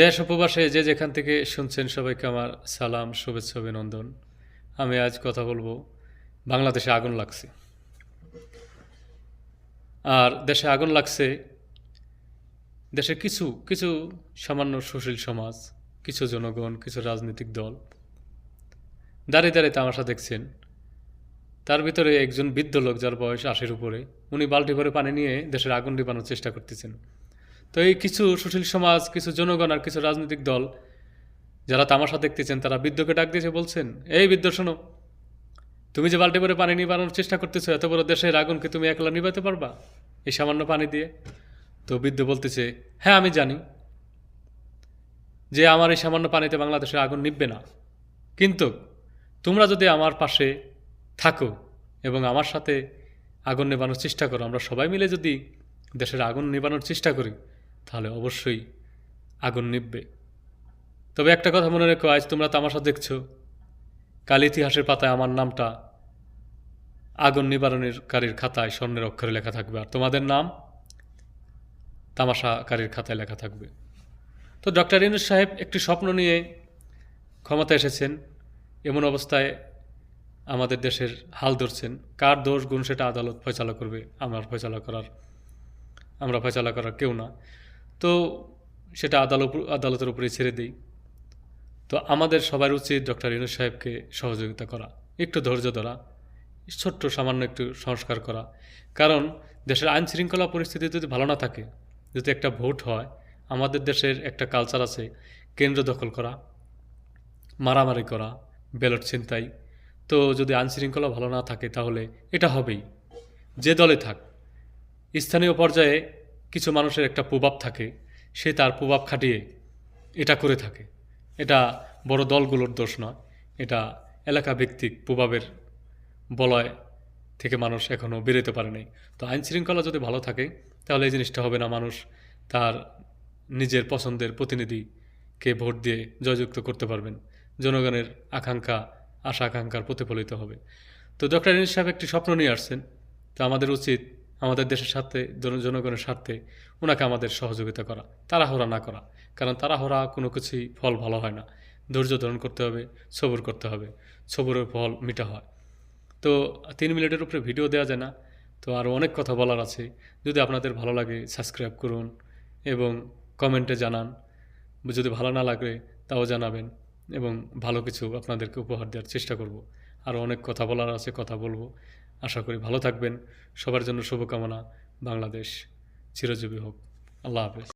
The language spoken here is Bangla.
দেশ উপবাসে যে যেখান থেকে শুনছেন সবাইকে আমার সালাম, শুভেচ্ছা, অভিনন্দন। আমি আজ কথা বলবো বাংলাদেশে আগুন লাগছে। আর দেশে আগুন লাগছে, দেশের কিছু কিছু সামান্য সুশীল সমাজ, কিছু জনগণ, কিছু রাজনৈতিক দল দাঁড়িয়ে দাঁড়িয়ে তামাশা দেখছেন। তার ভিতরে একজন বৃদ্ধ লোক, যার বয়স ৮০-এর উপরে, উনি বালতি ভরে পানি নিয়ে দেশের আগুন নিবানোর চেষ্টা করতেছেন। তো এই কিছু সুশীল সমাজ, কিছু জনগণ আর কিছু রাজনৈতিক দল যারা তামাশা দেখতেছেন, তারা বৃদ্ধকে ডাক দিয়েছে, বলছেন, এই বৃদ্ধ শোনো, তুমি যে বালতি করে পানি নিবানোর চেষ্টা করতেছো, এত বড় দেশের আগুনকে তুমি একলা নিবাতে পারবা এই সামান্য পানি দিয়ে? তো বৃদ্ধ বলতেছে, হ্যাঁ আমি জানি যে আমার এই সামান্য পানিতে বাংলাদেশের আগুন নিববে না, কিন্তু তোমরা যদি আমার পাশে থাকো এবং আমার সাথে আগুন নেবানোর চেষ্টা করো, আমরা সবাই মিলে যদি দেশের আগুন নেবানোর চেষ্টা করি, তাহলে অবশ্যই আগুন নিববে। তবে একটা কথা মনে রেখো, আজ তোমরা তামাশা দেখছো, কাল ইতিহাসের পাতায় আমার নামটা আগুন নিবারণকারীর খাতায় স্বর্ণের অক্ষরে লেখা থাকবে, আর তোমাদের নাম তামাশাকারীর খাতায় লেখা থাকবে। তো ডক্টর ইউনূস সাহেব একটি স্বপ্ন নিয়ে ক্ষমতা এসেছেন, এমন অবস্থায় আমাদের দেশের হাল ধরছেন। কার দোষ গুণ সেটা আদালত ফয়সালা করবে, আমরা ফয়সালা করার কেউ না। তো সেটা আদালতের উপরে ছেড়ে দিই। তো আমাদের সবার উচিত ডক্টর ইউনূস সাহেবকে সহযোগিতা করা, একটু ধৈর্য ধরা, ছোট্ট সামান্য একটু সংস্কার করা। কারণ দেশের আইন শৃঙ্খলা পরিস্থিতি যদি ভালো না থাকে, যদি একটা ভোট হয়, আমাদের দেশের একটা কালচার আছে কেন্দ্র দখল করা, মারামারি করা, ব্যালট ছিনতাই। তো যদি আইন শৃঙ্খলা ভালো না থাকে, তাহলে এটা হবেই, যে দলে থাক। স্থানীয় পর্যায়ে কিছু মানুষের একটা প্রভাব থাকে, সে তার প্রভাব খাটিয়ে এটা করে থাকে। এটা বড় দলগুলোর দোষ নয়, এটা এলাকা ভিত্তিক প্রভাবের বলয় থেকে মানুষ এখনও বেরোতে পারে নাই। তো আইন শৃঙ্খলা যদি ভালো থাকে, তাহলে এই জিনিসটা হবে না। মানুষ তার নিজের পছন্দের প্রতিনিধিকে ভোট দিয়ে জয়যুক্ত করতে পারবেন, জনগণের আশা আকাঙ্ক্ষার প্রতিফলিত হবে। তো ডক্টর ইউনূস সাহেব একটি স্বপ্ন নিয়ে আসছেন। তো আমাদের উচিত আমাদের দেশের স্বার্থে, জনগণের স্বার্থে ওনাকে আমাদের সহযোগিতা করা, তাড়াহুড়া না করা। কারণ তাড়াহুড়া কোনো কিছুই ফল ভালো হয় না। ধৈর্য ধারণ করতে হবে, সবুর করতে হবে, সবুরের ফল মিঠা হয়। তো ৩ মিনিটের উপরে ভিডিও দেওয়া যায় না, তো আরও অনেক কথা বলার আছে। যদি আপনাদের ভালো লাগে, সাবস্ক্রাইব করুন এবং কমেন্টে জানান। যদি ভালো না লাগে তাও জানাবেন, এবং ভালো কিছু আপনাদেরকে উপহার দেওয়ার চেষ্টা করব। আরও অনেক কথা বলার আছে, কথা বলবো। আশা করি ভালো থাকবেন। সবার জন্য শুভকামনা। বাংলাদেশ চিরজীবী হোক। আল্লাহ হাফেজ।